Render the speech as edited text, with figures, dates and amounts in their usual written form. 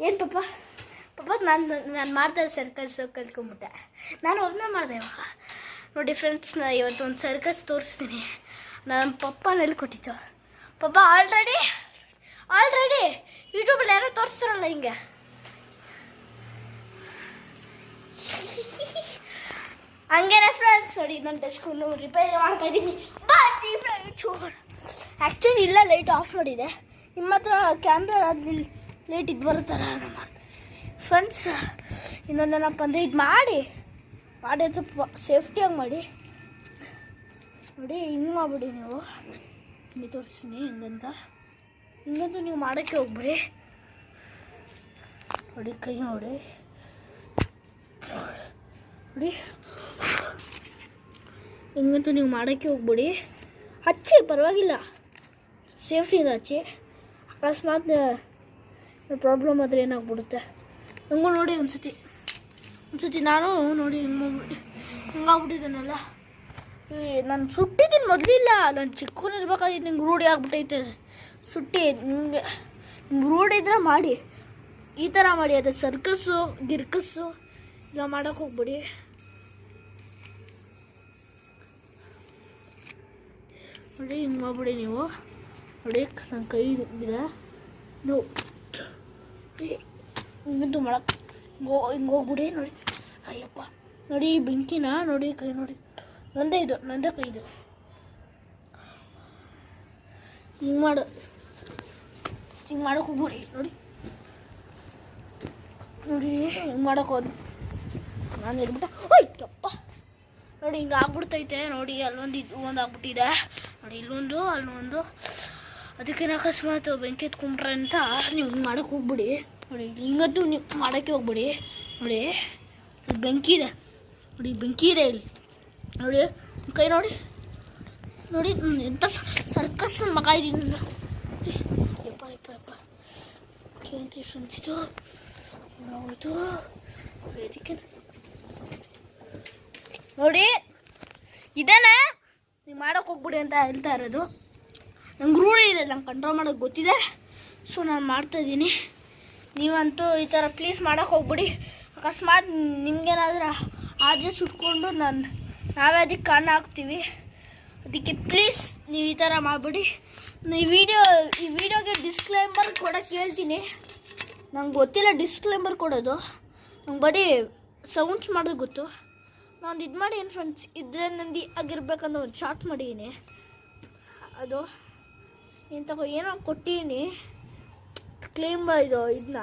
ಏನು ಪಾಪ ನಾನು ಮಾಡ್ತಾ ಸರ್ಕಸ್ ಕಲ್ತ್ಕೊಂಡ್ಬಿಟ್ಟೆ. ನಾನು ಒಬ್ಬನೇ ಮಾಡಿದೆ ಇವಾಗ. ನೋಡಿ ಫ್ರೆಂಡ್ಸ್, ನಾನು ಇವತ್ತು ಒಂದು ಸರ್ಕಸ್ ತೋರಿಸ್ತೀನಿ. ನಮ್ಮ ಪಪ್ಪನಲ್ಲಿ ಕೊಟ್ಟಿತ್ತು. ಪಾಪ ಆಲ್ರೆಡಿ ಯೂಟ್ಯೂಬಲ್ಲಿ ಯಾರೋ ತೋರಿಸ್ತಾರಲ್ಲ ಹಿಂಗೆ. ಹಂಗೇನೆ ಫ್ರೆಂಡ್ಸ್. ನೋಡಿ ನಾನು ಡೆಸ್ಕನ್ನು ರಿಪೇರಿ ಮಾಡ್ತಾ ಇದ್ದೀನಿ. ಆ್ಯಕ್ಚುಲಿ ಇಲ್ಲ, ಲೈಟ್ ಆಫ್ ಮಾಡಿದೆ. ನಿಮ್ಮ ಹತ್ರ ಕ್ಯಾಮ್ರಾ ಅಲ್ಲಿ ಲೈಟ್ ಇದು ಬರುತ್ತಲ್ಲ ನಾನು ಮಾಡ್ತೀನಿ ಫ್ರೆಂಡ್ಸ್. ಇನ್ನೊಂದೇನಪ್ಪ ಅಂದರೆ ಇದು ಮಾಡಿ ಒಂದು ಸ್ವಲ್ಪ ಸೇಫ್ಟಿಯಾಗಿ ಮಾಡಿ. ನೋಡಿ ಹಿಂಗೆ ಮಾಡಿಬಿಡಿ ನೀವು. ಹಿಂಗೆ ತೋರಿಸ್ತೀನಿ ಹಿಂಗಂತೂ ನೀವು ಮಾಡೋಕ್ಕೆ ಹೋಗ್ಬಿಡಿ. ನೋಡಿ ಕೈ ನೋಡಿ ಹಿಂಗಂತೂ ನೀವು ಮಾಡೋಕ್ಕೆ ಹೋಗ್ಬಿಡಿ. ಹಚ್ಚಿ ಪರವಾಗಿಲ್ಲ, ಸೇಫ್ಟಿಯಿಂದ ಹಚ್ಚಿ. ಅಕಸ್ಮಾತ್ ಪ್ರಾಬ್ಲಮ್ ಆದರೆ ಏನಾಗ್ಬಿಡುತ್ತೆ. ಹಂಗೂ ನೋಡಿ ಒಂದ್ಸತಿ ನಾನು ನೋಡಿ ಹಿಂಗಾಗ್ಬಿಟ್ಟಿದ್ದೇನಲ್ಲ. ನಾನು ಸುಟ್ಟಿದ್ದೀನಿ ಮೊದಲಿಲ್ಲ, ನಾನು ಚಿಕ್ಕವನಿರ್ಬೇಕಾದ್ರೆ ನಿಂಗೆ ರೂಢಿ ಆಗ್ಬಿಟ್ಟೈತೆ. ಸುಟ್ಟಿ ನಿಂಗೆ ರೂಢಿ ಇದ್ರೆ ಮಾಡಿ, ಈ ಥರ ಮಾಡಿ. ಅದು ಸರ್ಕಸ್ಸು ಗಿರ್ಕಸ್ಸು ಇಲ್ಲ ಮಾಡೋಕ್ಕೆ ಹೋಗ್ಬಿಡಿ. ನೋಡಿ ಹಿಂಗೆ ಮಾಡ್ಬಿಡಿ ನೀವು. ನೋಡಿ ನನ್ನ ಕೈ ಇದೆ ನೀವು ಹಿಂಗಂತೂ ಮಾಡಕ್ಕೆ ಹಿಂಗೆ ಹೋಗ್ಬಿಡಿ. ನೋಡಿ ಅಯ್ಯಪ್ಪ, ನೋಡಿ ಬೆಂಕಿನ ನೋಡಿ ಕೈ ನೋಡಿ. ನಂದೇ ಕೈ ಇದು. ಹಿಂಗೆ ಮಾಡೋಕೆ ಹೋಗ್ಬಿಡಿ. ನೋಡಿ ಹಿಂಗೆ ಮಾಡೋಕೆ ಹೋದ್ ನಾನು ಇರ್ಬಿಟ್ಟ. ಓಯ್ಯಪ್ಪ, ನೋಡಿ ಹಿಂಗೆ ಆಗ್ಬಿಡ್ತೈತೆ. ನೋಡಿ ಒಂದು ಆಗ್ಬಿಟ್ಟಿದೆ. ನೋಡಿ ಅಲ್ಲೊಂದು. ಅದಕ್ಕೇನು ಅಕಸ್ಮಾತ್ ಬೆಂಕಿ ಎತ್ಕೊಂಡ್ರೆ ಅಂತ ನೀವು ಹಿಂಗೆ ಮಾಡೋಕೆ ಹೋಗ್ಬಿಡಿ. ನೋಡಿ ಹಿಂಗಂತೂ ನೀವು ಮಾಡೋಕ್ಕೆ ಹೋಗ್ಬಿಡಿ. ನೋಡಿ ಬೆಂಕಿ ಇದೆ ಇಲ್ಲಿ. ನೋಡಿ ಕೈ ನೋಡಿ ಎಂಥ ಸರ್ಕಸ್ ಮಗ ಇದ್ದೀನಿ ನಾನು. ಯಪ್ಪ ಕೇಂದ್ರೀ ಫ್ರೆಂಡ್ಸ್, ಇದು ಹೌದು. ಅದಕ್ಕೆ ನೋಡಿ ಇದೇನೆ ನೀವು ಮಾಡೋಕೆ ಹೋಗ್ಬಿಡಿ ಅಂತ ಹೇಳ್ತಾ ಇರೋದು. ನಂಗೆ ರೂಢಿ ಇದೆ, ನಂಗೆ ಕಂಟ್ರೋಲ್ ಮಾಡೋಕ್ಕೆ ಗೊತ್ತಿದೆ. ಸೊ ನಾನು ಮಾಡ್ತಾಯಿದ್ದೀನಿ. ನೀವಂತೂ ಈ ಥರ ಪ್ಲೀಸ್ ಮಾಡೋಕೆ ಹೋಗ್ಬಿಡಿ. ಅಕಸ್ಮಾತ್ ನಿಮ್ಗೇನಾದರೂ ಆದರೆ ಸುಟ್ಕೊಂಡು ನಾವೇ ಅದಕ್ಕೆ ಕಾರಣ ಹಾಕ್ತೀವಿ. ಅದಕ್ಕೆ ಪ್ಲೀಸ್ ನೀವು ಈ ಥರ ಮಾಡಿಬಿಡಿ. ಈ ವಿಡಿಯೋಗೆ ಡಿಸ್ಕ್ಲೇಮರ್ ಕೊಡೋಕ್ಕೆ ಹೇಳ್ತೀನಿ. ನಂಗೆ ಗೊತ್ತಿಲ್ಲ ಡಿಸ್ಕ್ಲೇಮರ್ ಕೊಡೋದು. ನಂಗೆ ಬರೀ ಸೌಂಡ್ಸ್ ಮಾಡೋದು ಗೊತ್ತು. ನಾನು ಇದು ಮಾಡೀನಿ ಫ್ರೆಂಡ್ಸ್. ಇದ್ರೆ ನಂದು ಆಗಿರ್ಬೇಕಂತ ಒಂದು ಶಾರ್ಟ್ಸ್ ಮಾಡೀನಿ. ಅದು ಏನೋ ಕೊಟ್ಟೀನಿ ಕ್ಲೇಮ್ ಇದನ್ನ